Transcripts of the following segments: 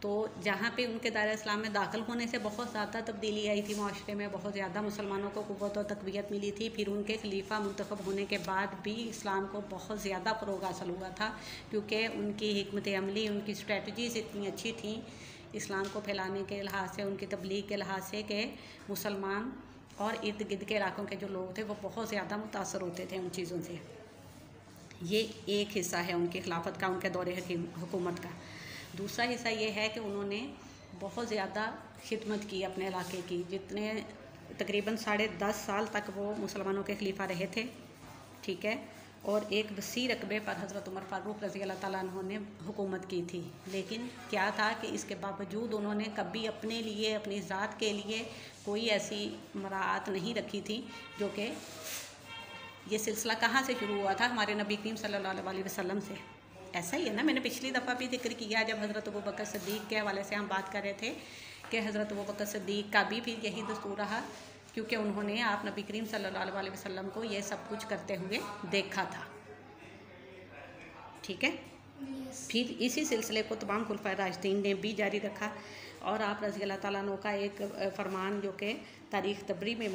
तो जहाँ पे उनके दायरा इस्लाम में दाखिल होने से बहुत ज़्यादा तब्दीली आई थी माशरे में, बहुत ज़्यादा मुसलमानों को क़ुव्वत और तक़वियत मिली थी। फिर उनके खलीफा मुंतखब होने के बाद भी इस्लाम को बहुत ज़्यादा फ़रोग़ हासिल हुआ था, क्योंकि उनकी हिकमत अमली, उनकी स्ट्रेटजीज़ इतनी अच्छी थी इस्लाम को फैलाने के लिहाज से, उनकी तबलीग के लिहाज से, कि मुसलमान और इर्द गिर्द के इलाकों के जो लोग थे वो बहुत ज़्यादा मुतासर होते थे उन चीज़ों से। ये एक हिस्सा है उनकी खिलाफत का, उनके दौरे हुकूमत का। दूसरा हिस्सा ये है कि उन्होंने बहुत ज़्यादा खिदमत की अपने इलाके की। जितने तकरीबन 10.5 साल तक वो मुसलमानों के खलीफा रहे थे, ठीक है, और एक वसी रकबे पर हज़रत उमर फ़ारूक रज़ी अल्लाह ताला अन्हु ने हुकूमत की थी। लेकिन क्या था कि इसके बावजूद उन्होंने कभी अपने लिए, अपनी ज़ात के लिए कोई ऐसी मराअत नहीं रखी थी, जो कि ये सिलसिला कहाँ से शुरू हुआ था? हमारे नबी करीम सल्लल्लाहु अलैहि वसल्लम से। ऐसा ही है ना, मैंने पिछली दफ़ा भी जिक्र किया जब हज़रत अबू बकर सिद्दीक़ के हवाले से हम बात कर रहे थे कि हज़रत अबू बकर सिद्दीक़ का भी फिर यही दस्तूर रहा, क्योंकि उन्होंने आप नबी करीम सल्लल्लाहु अलैहि वसल्लम को ये सब कुछ करते हुए देखा था, ठीक है। फिर इसी सिलसिले को तमाम खुलफाए राशिदीन ने भी जारी रखा, और आप रज़ी अल्लाह ताला अन्हु का एक फरमान जो कि तारीख़ तबरी में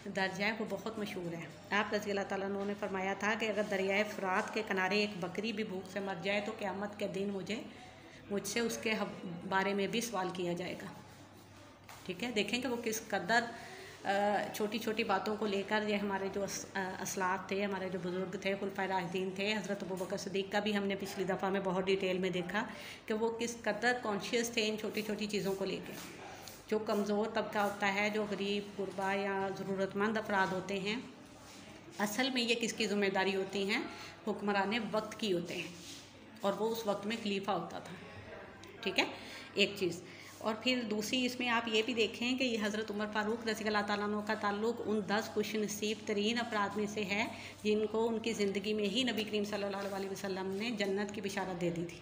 दर्ज है वो बहुत मशहूर है। आप रज़ी अल्लाह ताला अन्हु ने फरमाया था कि अगर दरियाए फ़ुरात के किनारे एक बकरी भी भूख से मर जाए तो क़यामत के दिन मुझसे उसके बारे में भी सवाल किया जाएगा, ठीक है। देखें कि वो किस कदर छोटी छोटी बातों को लेकर, ये हमारे जो असलाफ थे, हमारे जो बुज़ुर्ग थे, खुलफाए राशिदीन थे, हज़रत अबू बकर सिद्दीक़ का भी हमने पिछली दफ़ा में बहुत डिटेल में देखा कि वो किस कदर कॉन्शियस थे इन छोटी छोटी चीज़ों को लेकर। जो कमज़ोर तबका होता है, जो गरीब गुरबा या ज़रूरतमंद अफराद होते हैं, असल में ये किसकी ज़िम्मेदारी होती हैं? हुक्मरान वक्त की होते हैं, और वो उस वक्त में खलीफा होता था, ठीक है, एक चीज़। और फिर दूसरी इसमें आप ये भी देखें कि ये हज़रत उमर फ़ारूक रज़ी अल्लाह ताला अन्हु का ताल्लुक़ उन 10 खुशनसीब तरीन अफराद में से है जिनको उनकी ज़िंदगी में ही नबी करीम सल्लल्लाहु अलैहि वसल्लम ने जन्नत की बिशारत दे दी थी।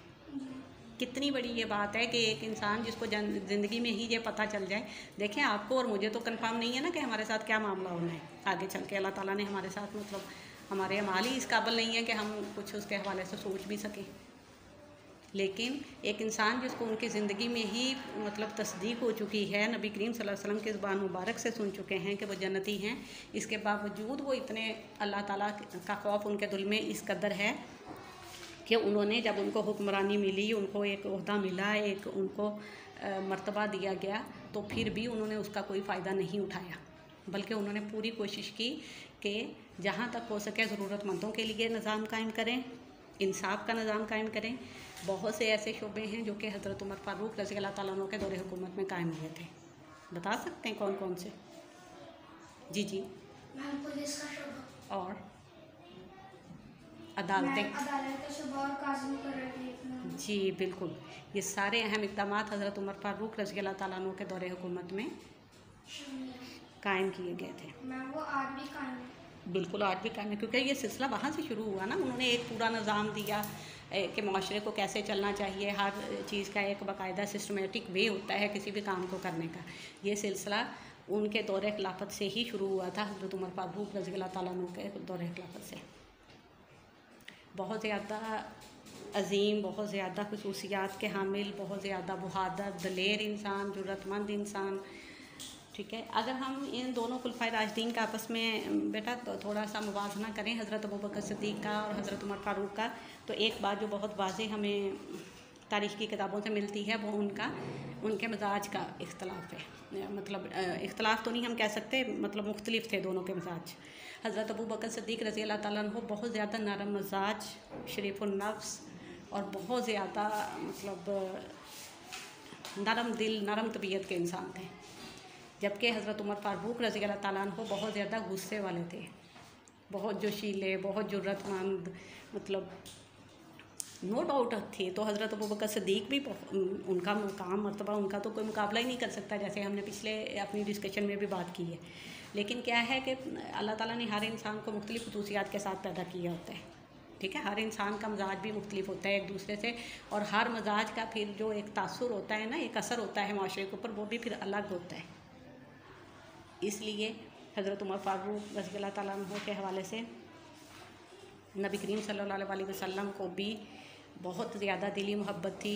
कितनी बड़ी ये बात है कि एक इंसान जिसको ज़िंदगी में ही ये पता चल जाए। देखें, आपको और मुझे तो कंफर्म नहीं है ना कि हमारे साथ क्या मामला होना है आगे चल के। अल्लाह ताला ने हमारे साथ, मतलब हमारे अमाल ही इस काबिल नहीं है कि हम कुछ उसके हवाले से सोच भी सकें। लेकिन एक इंसान जिसको उनकी ज़िंदगी में ही मतलब तस्दीक हो चुकी है, नबी करीम सल्लल्लाहु अलैहि वसल्लम के ज़ुबान मुबारक से सुन चुके हैं कि वो जन्नती हैं, इसके बावजूद वो इतने अल्लाह ताला का खौफ उनके दिल में इस कदर है कि उन्होंने, जब उनको हुक्मरानी मिली, उनको एक ओहदा मिला, एक उनको मर्तबा दिया गया, तो फिर भी उन्होंने उसका कोई फ़ायदा नहीं उठाया, बल्कि उन्होंने पूरी कोशिश की कि जहाँ तक हो सके ज़रूरतमंदों के लिए निज़ाम कायम करें, इंसाफ का निज़ाम कायम करें। बहुत से ऐसे शोबे हैं जो कि हज़रत उमर फ़ारूक रज़ी अल्लाह ताला अन्हु के दौरे हुकूमत में कायम हुए थे। बता सकते हैं कौन कौन से? जी जी। पुलिस का शोबा और अदालतें, जी बिल्कुल, ये सारे अहम इक़दामात हज़रत उमर फ़ारूक रज़ी अल्लाह ताला अन्हु के दौरे हुकूमत में कायम किए गए थे। वो आज भी कायम है। बिल्कुल, आज भी कायम है, क्योंकि ये सिलसिला वहाँ से शुरू हुआ ना। उन्होंने एक पूरा निज़ाम दिया कि माशरे को कैसे चलना चाहिए, हर चीज़ का एक बाकायदा सिस्टमेटिक वे होता है किसी भी काम को करने का। ये सिलसिला उनके दौरे खिलाफत से ही शुरू हुआ था, हज़रत उमर फ़ारूक रज़ी अल्लाह ताला अन्हु के दौरे खिलाफत से। बहुत ज़्यादा अजीम, बहुत ज़्यादा खुसूसियात के हामिल, बहुत ज़्यादा बहादुर, दलेर इंसान, ज़रूरतमंद इंसान, ठीक है। अगर हम इन दोनों खुलफाए राशिदीन का आपस में बेटा तो थोड़ा सा मुवाज़ना करें, हज़रत अबू बकर सिद्दीक़ का और हज़रत उमर फ़ारूक का, तो एक बात जो बहुत वाज़ेह हमें तारीख़ की किताबों से मिलती है वो उनके मिजाज का इख्तलाफ है। मतलब इख्तलाफ तो नहीं हम कह सकते, मतलब मुख्तलिफ थे दोनों के मिजाज। हज़रत अबू बकर सिद्दीक़ रज़ी अल्लाह ताला अन्हु बहुत ज़्यादा नरम मिजाज, शरीफ़ुन नफ्स और बहुत ज़्यादा मतलब नरम दिल, नरम तबीयत के इंसान थे, जबकि हज़रत उमर फ़ारूक रज़ी अल्लाह ताला अन्हु बहुत ज़्यादा गुस्से वाले थे, बहुत जोशीले, बहुत ज़रूरतमंद, मतलब नो डाउट थी। तो हज़रत अबू बकर सिद्दीक़ भी उनका मुकाम, मर्तबा, उनका तो कोई मुकाबला ही नहीं कर सकता, जैसे हमने पिछले अपनी डिस्कशन में भी बात की है। लेकिन क्या है कि अल्लाह ताला ने हर इंसान को मुख्तलिफ़ खुसूसियात के साथ पैदा किया होता है, ठीक है। हर इंसान का मिजाज भी मुख्तलिफ होता है एक दूसरे से, और हर मिजाज का फिर जो एक तासुर होता है ना, एक असर होता है माशरे के ऊपर, वो भी फिर अलग होता है। इसलिए हज़रत उमर फ़ारूक रज़ी अल्लाह ताला अन्हु के हवाले से नबी करीम सल्लल्लाहु अलैहि वसल्लम को भी बहुत ज़्यादा दिली मोहब्बत थी।